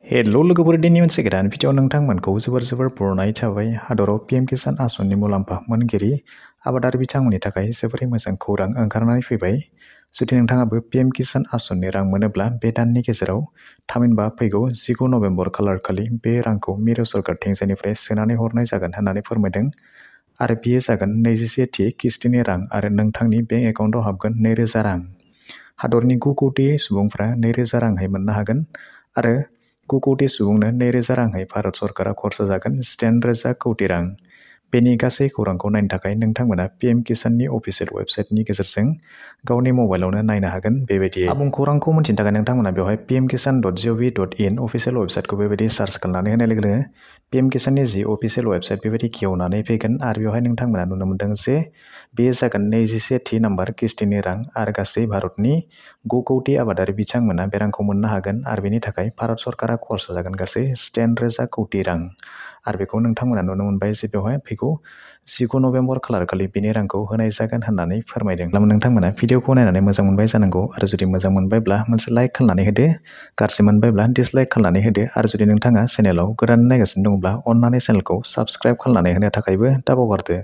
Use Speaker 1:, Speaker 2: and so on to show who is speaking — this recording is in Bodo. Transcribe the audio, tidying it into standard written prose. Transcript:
Speaker 1: हेलो लोगोफोर दिनै मोनसे गोदान भिडिअ नोंथांमोनखौ जोबोर बरायनाय थाबाय। हादराव पीएम किसान आसननि मुलाम्फा मोनगिरि आबादारि बिथांमोननि थाखाय जोबोरै मोजां खौरां ओंखारनानै फैबाय। जुदि नोंथाङाबो पीएम किसान आसननि रां मोनोब्ला बे दाननि गेजेराव थामहिनबा फैगौ 19 नभेम्बर खालारखालि बे रांखौ मिरु सरकारथिंजायनिफ्राय सोनानै हरनाय जागोन होननानै फोरमायदों। आरो बेयो जागोन 21थि किस्तिनि रां आरो नोंथांनि बेंक एकाउन्टआव हाबगोन 2000 रां। हादरनि 9 कौटि सुबुंफ्रा 2000 रांहै मोननो हागोन आरो 9 कौटि सुबुंनो 2000 रांहै भारत सरकारा खरसा जागोन 18,000 कौटि रां। बेनि गासै खौरांखौ नायनो थाखाय नोंथांमोना पीएम किसाननि अफिसियेल वेबसाइटनि गेजेरजों गावनि मबाइलावनो नायनो हागोन। बेबायदि आबुं खौरांखौ मिथिनो थाखाय नोंथांमोना बेवहाय pmkisan.gov.in अफिसियेल वेबसाइटखौ बेबायदि सार्च खालामनानै होनाय लोगो लोगो पीएम किसाननि जि अफिसियेल वेबसाइट बेबायदि खेवनानै फैगोन आरो बेवहाय नोंथांमोना नुनो मोनदों जे बेयो जागोन 21थि नाम्बार किस्तिनि रां आरो गासै भारतनि 9 कौटि आबादारि बिथांमोना बे रांखौ मोननो हागोन आरो बेनि थाखाय भारत सरकारा खरसा जागोन गासै 18,000 कौटि रां। आरो बेखौ नोंथांमोना नुनो मोनबाय जे बेवहाय फैगौ 19 नभेम्बर खालारखालि बेनि रांखौ होनाय जागोन होननानै फोरमायदों। नोंथांमोना भिडिअखौ नायनानै मोजां मोनबाय जानांगौ आरो जुदि मोजां मोनबायब्ला मोनसे लाइक खालामनानै होदो, गाज्रि मोनबायब्ला डिसलाइक खालामनानै होदो आरो जुदि नोंथाङा चेनेलाव गोदान नायगासिनो दङब्ला अन्नानै चेनेलखौ साबस्क्राइब खालामनानै होनो थाखायबो दाबावगारदो।